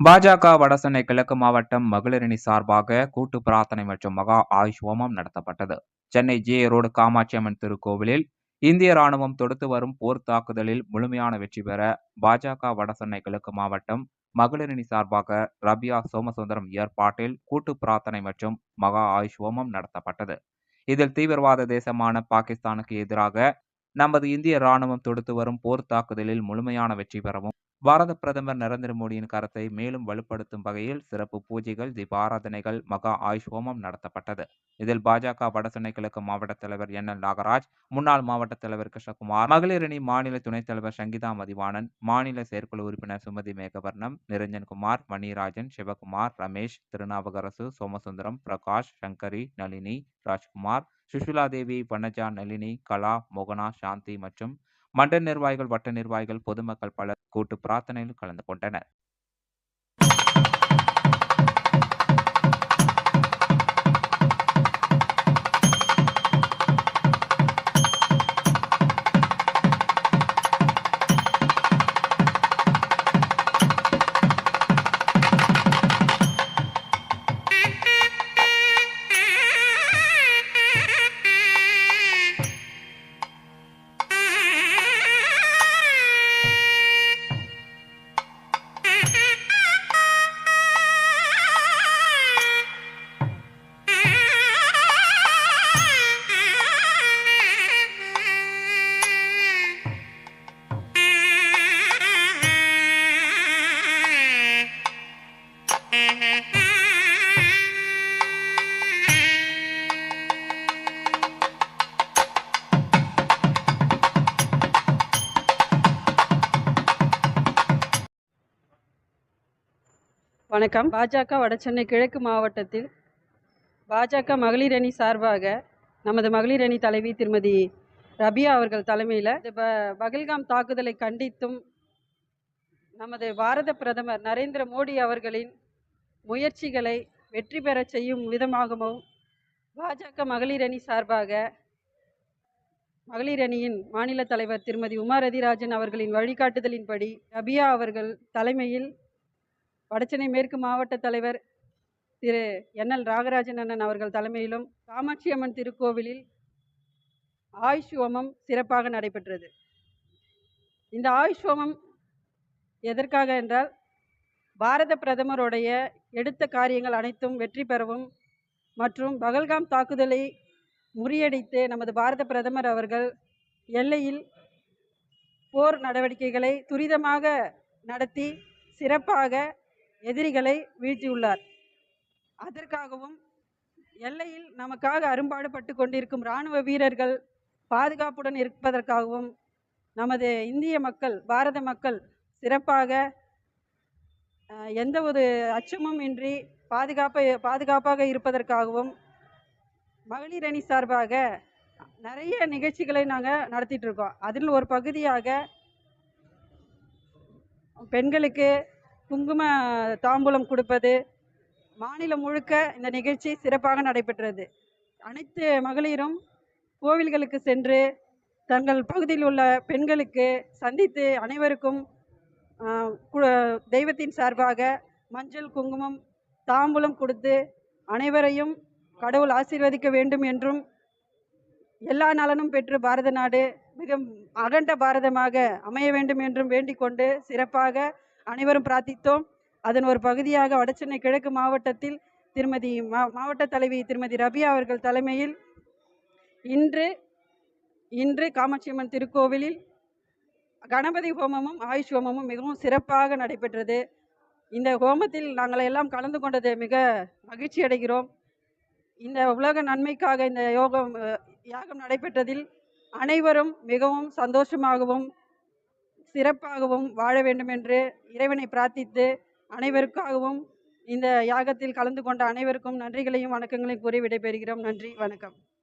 பாஜக வடசென்னை கிழக்கு மாவட்டம் மகளிரணி சார்பாக கூட்டு பிரார்த்தனை மற்றும் மகா ஆயுஷ் ஹோமம் நடத்தப்பட்டது. சென்னை ஜே ரோடு காமாட்சி அம்மன் திருக்கோவிலில் இந்திய ராணுவம் தொடுத்து வரும் போர் தாக்குதலில் முழுமையான வெற்றி பெற பாஜக வடசென்னை கிழக்கு மாவட்டம் மகளிரணி சார்பாக ரபியா சோமசுந்தரம் ஏற்பாட்டில் கூட்டு பிரார்த்தனை மற்றும் மகா ஆயுஷ் ஹோமம் நடத்தப்பட்டது. இதில் தீவிரவாத தேசமான பாகிஸ்தானுக்கு எதிராக நமது இந்திய ராணுவம் தொடுத்து வரும் போர் தாக்குதலில் முழுமையான வெற்றி பெறவும், பாரத பிரதமர் நரேந்திர மோடியின் கருத்தை மேலும் வலுப்படுத்தும் வகையில் சிறப்பு பூஜைகள், தீபாராதனைகள், மகா ஆயுஷ் ஹோமம் நடத்தப்பட்டது. இதில் பாஜக வடசென்னை கிழக்கு மாவட்ட தலைவர் என்.எல். நாகராஜ், முன்னாள் மாவட்ட தலைவர் கிருஷ்ணகுமார், மகளிரணி மாநில துணைத் தலைவர் சங்கீதா மதிவாணன், மாநில செயற்குழு உறுப்பினர் சுமதி மேகவர்ணம், நிரஞ்சன்குமார், மணிராஜன், சிவகுமார், ரமேஷ், திருநாவுக்கரசு, சோமசுந்தரம், பிரகாஷ், சங்கரி, நளினி, ராஜ்குமார், சுஷிலா தேவி, வனஜா, நளினி, கலா, மோகனா, சாந்தி மற்றும் மண்டல நிர்வாகிகள், வட்ட நிர்வாகிகள், பொதுமக்கள் பலர் கூட்டு பிரார்த்தனையில் கலந்து கொண்டனர். வணக்கம். பாஜக வடசென்னை கிழக்கு மாவட்டத்தில் பாஜக மகளிர் அணி சார்பாக நமது மகளிர் அணி தலைவி திருமதி ரபியா அவர்கள் தலைமையில் பகல்காம் தாக்குதலை கண்டித்தும் நமது பாரத பிரதமர் நரேந்திர மோடி அவர்களின் முயற்சிகளை வெற்றி பெற செய்யும் விதமாகவும் பாஜக மகளிர் அணி சார்பாக மகளிர் அணியின் மாநில தலைவர் திருமதி உமா ரதிராஜன் அவர்களின் வழிகாட்டுதலின்படி ரபியா அவர்கள் தலைமையில் வடசென்னை மேற்கு மாவட்ட தலைவர் திரு என்.எல். ராகராஜன் அண்ணன் அவர்கள் தலைமையிலும் காமாட்சி அம்மன் திருக்கோவிலில் ஆயுஷ் ஹோமம் சிறப்பாக நடைபெற்றது. இந்த ஆயுஷ் ஹோமம் எதற்காக என்றால், பாரத பிரதமருடைய எடுத்த காரியங்கள் அனைத்தும் வெற்றி பெறவும் மற்றும் பகல்காம் தாக்குதலை முறியடித்து நமது பாரத பிரதமர் அவர்கள் எல்லையில் போர் நடவடிக்கைகளை துரிதமாக நடத்தி சிறப்பாக எதிரிகளை வீழ்த்தியுள்ளார். அதற்காகவும் எல்லையில் நமக்காக அரும்பாடுபட்டு கொண்டிருக்கும் இராணுவ வீரர்கள் பாதுகாப்புடன் இருப்பதற்காகவும் நமது இந்திய மக்கள், பாரத மக்கள் சிறப்பாக எந்த ஒரு அச்சமும் இன்றி பாதுகாப்பாக இருப்பதற்காகவும் மகளிர் அணி சார்பாக நிறைய நிகழ்ச்சிகளை நாங்கள் நடத்திட்டு இருக்கோம். அதில் ஒரு பகுதியாக பெண்களுக்கு குங்கும தாம்பூலம் கொடுப்பது, மாநிலம் முழுக்க இந்த நிகழ்ச்சி சிறப்பாக நடைபெற்றது. அனைத்து மகளிரும் கோவில்களுக்கு சென்று தங்கள் பகுதியில் உள்ள பெண்களுக்கு சந்தித்து அனைவருக்கும் தெய்வத்தின் சார்பாக மஞ்சள், குங்குமம், தாம்பூலம் கொடுத்து அனைவரையும் கடவுள் ஆசீர்வதிக்க வேண்டும் என்றும், எல்லா நலனும் பெற்று பாரத நாடு மிக அகண்ட பாரதமாக அமைய வேண்டும் என்றும் வேண்டிக் கொண்டு சிறப்பாக அனைவரும் பிரார்த்தித்தோம். அதன் ஒரு பகுதியாக வடசென்னை கிழக்கு மாவட்டத்தில் மாவட்ட தலைவி திருமதி ரபியா அவர்கள் தலைமையில் இன்று காமாட்சி அம்மன் திருக்கோவிலில் கணபதி ஹோமமும் ஆயுஷ் ஹோமமும் மிகவும் சிறப்பாக நடைபெற்றது. இந்த ஹோமத்தில் நாங்கள் எல்லாம் கலந்து கொண்டது மிக மகிழ்ச்சி அடைகிறோம். இந்த உலக நன்மைக்காக இந்த யாகம் நடைபெற்றதில் அனைவரும் மிகவும் சந்தோஷமாகவும் சிறப்பாகவும் வாழ வேண்டும் என்று இறைவனை பிரார்த்தித்து, அனைவருக்காகவும் இந்த யாகத்தில் கலந்து கொண்ட அனைவருக்கும் நன்றிகளையும் வணக்கங்களையும் கூறி விடைபெறுகிறோம். நன்றி, வணக்கம்.